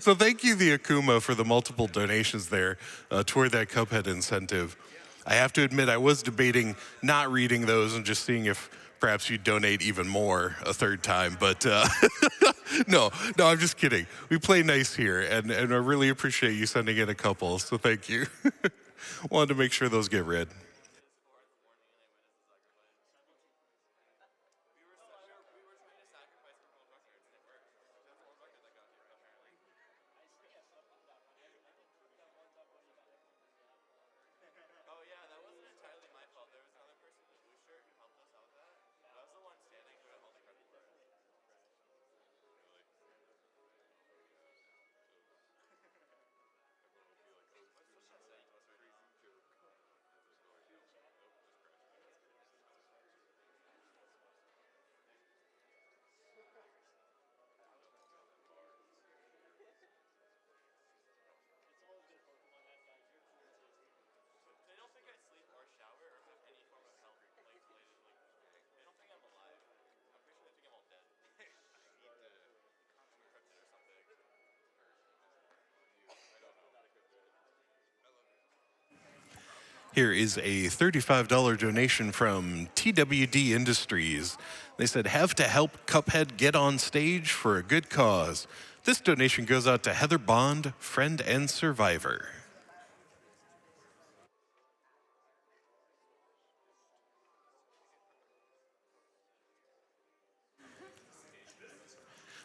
So thank you, the Akuma, for the multiple donations there toward that Cuphead incentive. I have to admit, I was debating not reading those and just seeing if perhaps you'd donate even more a third time. But no, I'm just kidding. We play nice here, and I really appreciate you sending in a couple, so thank you. Wanted to make sure those get read. Here is a $35 donation from TWD Industries. They said, have to help Cuphead get on stage for a good cause. This donation goes out to Heather Bond, friend and survivor.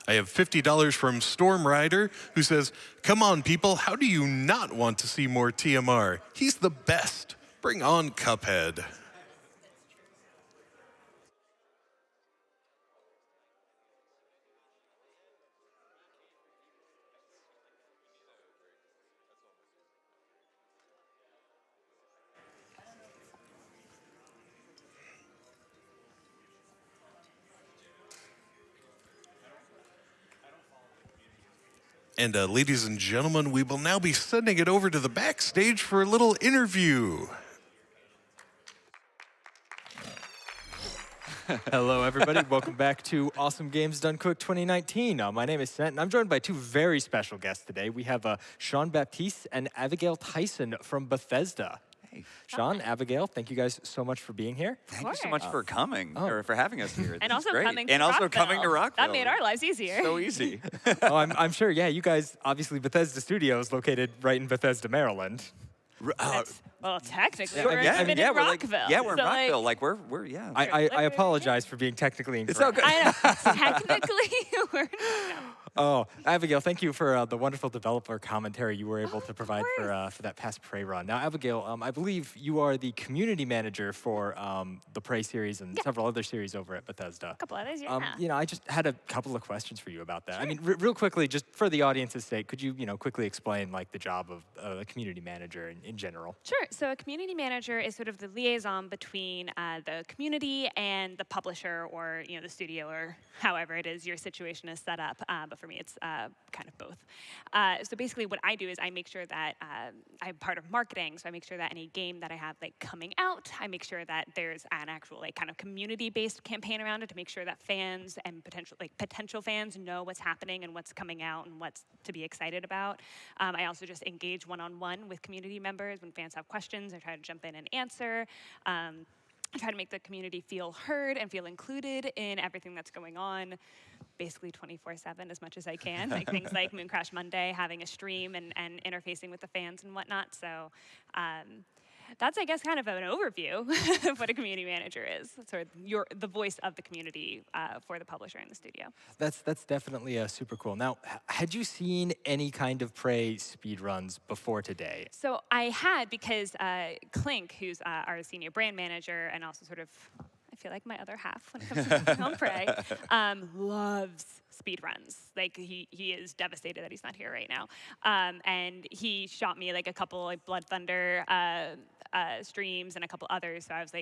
I have $50 from Storm Rider, who says, come on, people, how do you not want to see more TMR? He's the best. Bring on Cuphead. And ladies and gentlemen, we will now be sending it over to the backstage for a little interview. Hello, everybody. Welcome back to Awesome Games Done Quick 2019. My name is Sent, and I'm joined by two very special guests today. We have Sean Baptiste and Abigail Tyson from Bethesda. Hey. Sean, Abigail, thank you guys so much for being here. Thank you so much for coming, or for having us here. And This is also great. coming to and also Rockville. coming to Rockville. That made our lives easier. So easy. Oh, I'm sure, yeah, you guys, obviously Bethesda Studios located right in Bethesda, Maryland. Well, technically, Yeah, we're even in we're Rockville. we're in So, Rockville. Like we're yeah. I apologize for being technically incorrect. It's all good. I know. Technically, we're no. Oh, Abigail, thank you for the wonderful developer commentary you were able to provide for that past Prey run. Now, Abigail, I believe you are the community manager for the Prey series and several other series over at Bethesda. A couple others, yeah. You know, I just had a couple of questions for you about that. I mean, real quickly, just for the audience's sake, could you, quickly explain like the job of a community manager in general? Sure. So a community manager is sort of the liaison between the community and the publisher, or the studio, or however it is your situation is set up. But for me, it's kind of both. So basically, what I do is I make sure that I'm part of marketing. So I make sure that any game that I have coming out, I make sure that there's an actual kind of community-based campaign around it to make sure that fans and potential fans know what's happening and what's coming out and what's to be excited about. I also just engage one-on-one with community members when fans have questions. I try to jump in and answer. I try to make the community feel heard and feel included in everything that's going on, basically 24/7 as much as I can. Like things like Moon Crash Monday, having a stream and interfacing with the fans and whatnot. So that's, I guess, kind of an overview of what a community manager is. Sort of the voice of the community for the publisher and the studio. That's definitely super cool. Now, had you seen any kind of Prey speedruns before today? So I had, because Clink, who's our senior brand manager and also sort of, I feel like my other half when it comes to Home Prey, loves speedruns. Like he is devastated that he's not here right now. And he shot me a couple Blood Thunder streams and a couple others. So I was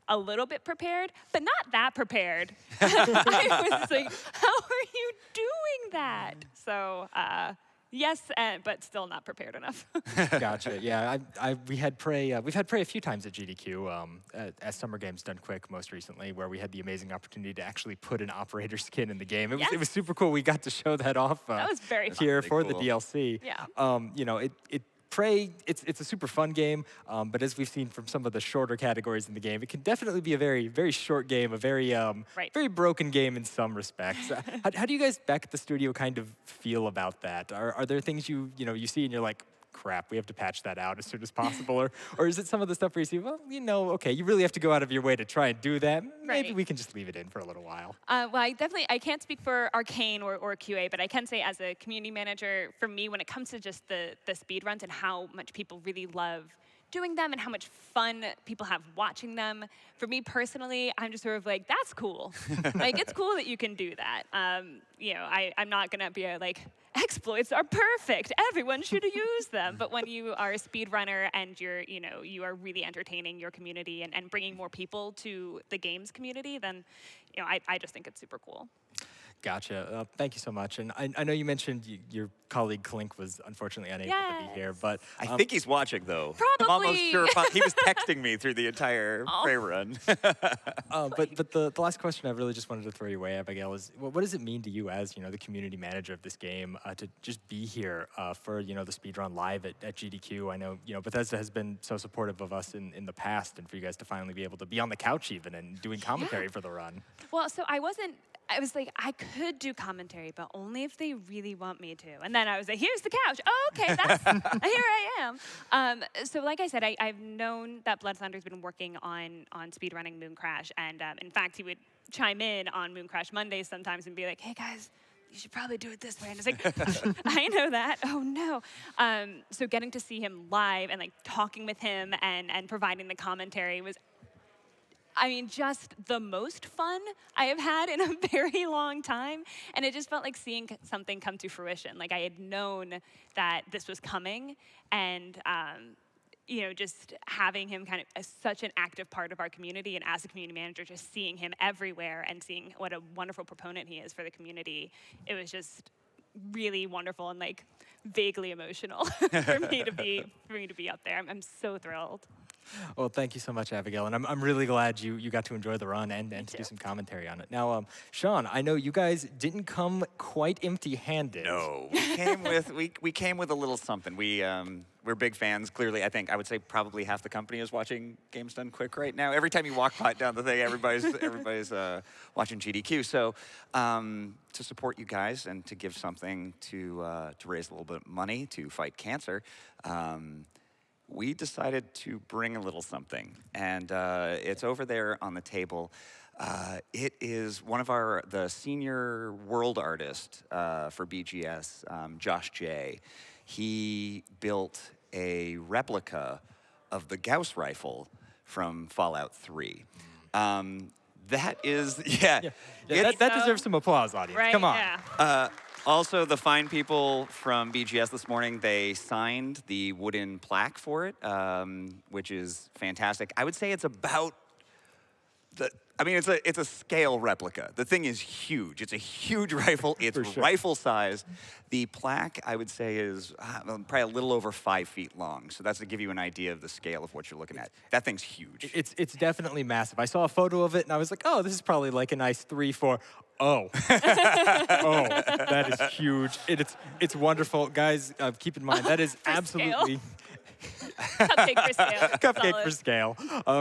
a little bit prepared, but not that prepared. I was like, how are you doing that? So yes, but still not prepared enough. Gotcha. Yeah, we've had Prey a few times at GDQ, at Summer Games Done Quick most recently, where we had the amazing opportunity to actually put an operator skin in the game. It was Yes. super cool. We got to show that off. That was very fun. here Pretty for cool. the DLC. Yeah. You know, Prey, it's a super fun game, but as we've seen from some of the shorter categories in the game, it can definitely be a very, very short game, a very, Right. very broken game in some respects. How do you guys back at the studio kind of feel about that? Are there things you see and you're like, crap, we have to patch that out as soon as possible, or is it some of the stuff where you see, well, okay, you really have to go out of your way to try and do that. Maybe Right. we can just leave it in for a little while. Well, I can't speak for Arcane or QA, but I can say as a community manager, for me, when it comes to just the speed runs and how much people really love doing them and how much fun people have watching them, for me personally, I'm just sort of like, that's cool. Like, it's cool that you can do that. I'm not gonna be like, exploits are perfect. Everyone should use them. But when you are a speedrunner and you are really entertaining your community and bringing more people to the games community, then, I just think it's super cool. Gotcha. Thank you so much. And I know you mentioned your colleague Klink was unfortunately unable to be here, but I think he's watching, though. I'm Probably. almost sure he was texting me through the entire Prey run. but the last question I really just wanted to throw your way, Abigail, is what does it mean to you as the community manager of this game to just be here for the speedrun live at GDQ? I know Bethesda has been so supportive of us in the past, and for you guys to finally be able to be on the couch even and doing commentary for the run. Well, so I was like, I could do commentary, but only if they really want me to. And then I was like, here's the couch. Oh, okay, that's here I am. So like I said, I've known that Blood Thunder's been working on speedrunning Moon Crash, and in fact, he would chime in on Moon Crash Mondays sometimes and be like, hey guys, you should probably do it this way. And it's like, I know that. Oh no. So getting to see him live and like talking with him and providing the commentary was, just the most fun I have had in a very long time. And it just felt like seeing something come to fruition. Like I had known that this was coming, and just having him kind of as such an active part of our community, and as a community manager, just seeing him everywhere and seeing what a wonderful proponent he is for the community. It was just really wonderful and like vaguely emotional for me to be up there. I'm so thrilled. Well, thank you so much, Abigail, and I'm really glad you got to enjoy the run and to do some commentary on it. Now, Sean, I know you guys didn't come quite empty-handed. No, we came with a little something. We're big fans. Clearly, I would say probably half the company is watching Games Done Quick right now. Every time you walk down the thing, everybody's watching GDQ. So to support you guys and to give something to raise a little bit of money to fight cancer, we decided to bring a little something, and it's over there on the table. It is one of the senior world artists for BGS, Josh J. He built a replica of the Gauss rifle from Fallout 3. That is, that deserves some applause, audience. Right, Come on. yeah. Also, the fine people from BGS this morning, they signed the wooden plaque for it, which is fantastic. I would say it's about it's a scale replica. The thing is huge. It's a huge rifle. It's rifle size. The plaque, I would say, is probably a little over 5 feet long. So that's to give you an idea of the scale of what you're looking at. That thing's huge. It's definitely massive. I saw a photo of it and I was like, oh, this is probably like a nice 3-4. Oh, oh, that is huge. It's wonderful, guys. Keep in mind that is absolutely. Cupcake for scale. Cupcake for scale.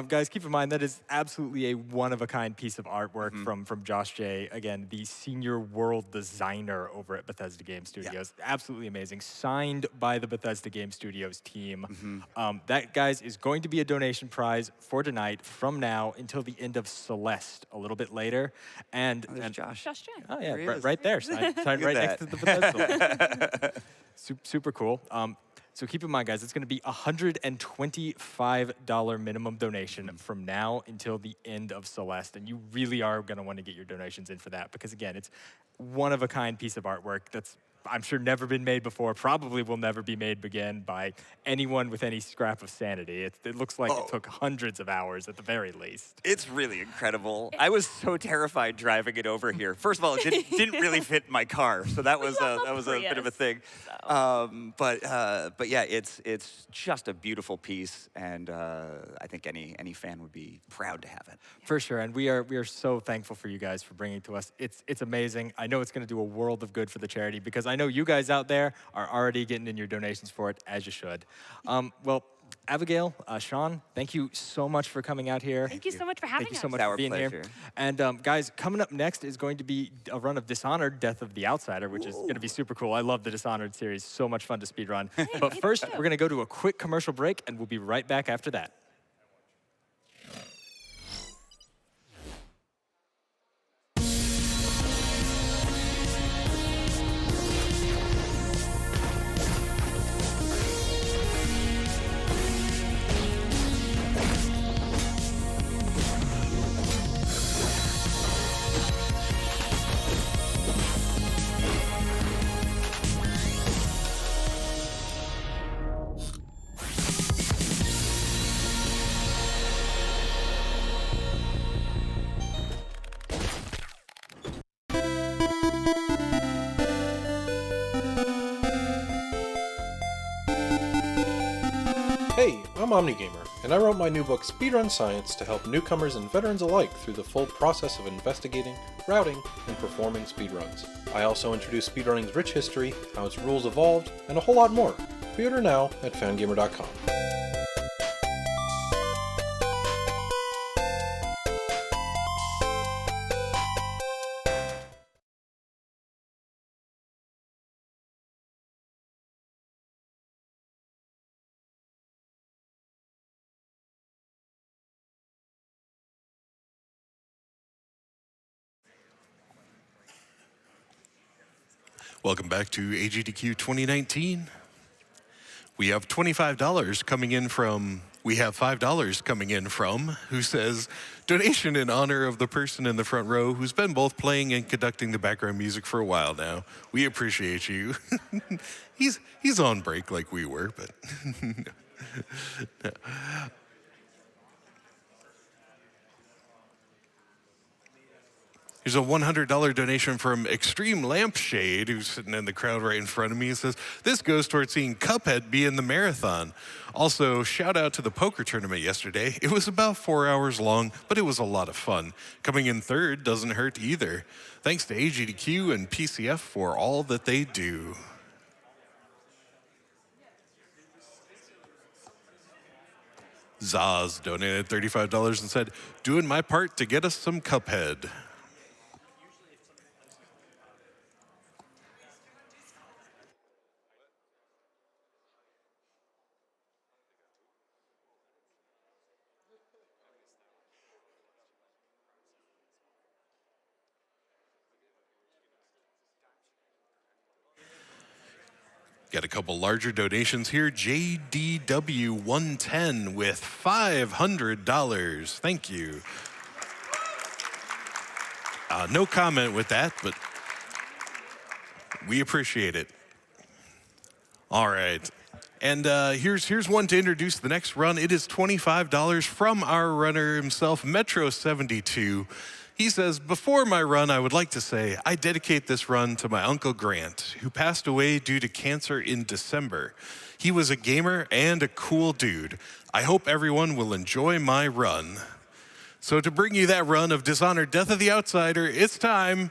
Guys, keep in mind that is absolutely a one-of-a-kind piece of artwork from Josh J. Again, the senior world designer over at Bethesda Game Studios. Yeah. Absolutely amazing. Signed by the Bethesda Game Studios team. That, guys, is going to be a donation prize for tonight from now until the end of Celeste, a little bit later. And Josh. Josh J. Oh, yeah, There he is. right there. Signed right next to the Bethesda one. Super cool. So keep in mind, guys, it's going to be a $125 minimum donation from now until the end of Celeste. And you really are going to want to get your donations in for that because, again, it's one-of-a-kind piece of artwork that's I'm sure never been made before, probably will never be made again by anyone with any scrap of sanity. It looks like it took hundreds of hours at the very least. It's really incredible. I was so terrified driving it over here. First of all, it didn't really fit in my car, so that was a bit of a thing. But yeah, it's just a beautiful piece, and I think any fan would be proud to have it. For sure, and we are so thankful for you guys for bringing it to us. It's amazing. I know it's going to do a world of good for the charity because I know you guys out there are already getting in your donations for it, as you should. Well, Abigail, Sean, thank you so much for coming out here. Thank you so much for having us. Thank you so much Our for being here. pleasure. And guys, coming up next is going to be a run of Dishonored, Death of the Outsider, which is going to be super cool. I love the Dishonored series. So much fun to speedrun. But first, we're going to go to a quick commercial break, and we'll be right back after that. Hey, I'm OmniGamer, and I wrote my new book Speedrun Science to help newcomers and veterans alike through the full process of investigating, routing, and performing speedruns. I also introduce speedrunning's rich history, how its rules evolved, and a whole lot more. Pre-order now at fangamer.com. Welcome back to AGDQ 2019. We have $25 coming in from, we have $5 coming in from, who says, donation in honor of the person in the front row who's been both playing and conducting the background music for a while now. We appreciate you. He's on break like we were, but. Here's a $100 donation from Extreme Lampshade, who's sitting in the crowd right in front of me. He says, this goes towards seeing Cuphead be in the marathon. Also, shout out to the poker tournament yesterday. It was about 4 hours long, but it was a lot of fun. Coming in third doesn't hurt either. Thanks to AGDQ and PCF for all that they do. Zaz donated $35 and said, doing my part to get us some Cuphead. Got a couple larger donations here. AGDQ2019 with $500. Thank you. No comment with that, but we appreciate it. All right. And here's one to introduce the next run. It is $25 from our runner himself, Metro72. He says, before my run, I would like to say I dedicate this run to my Uncle Grant, who passed away due to cancer in December. He was a gamer and a cool dude. I hope everyone will enjoy my run. So to bring you that run of Dishonored Death of the Outsider, it's time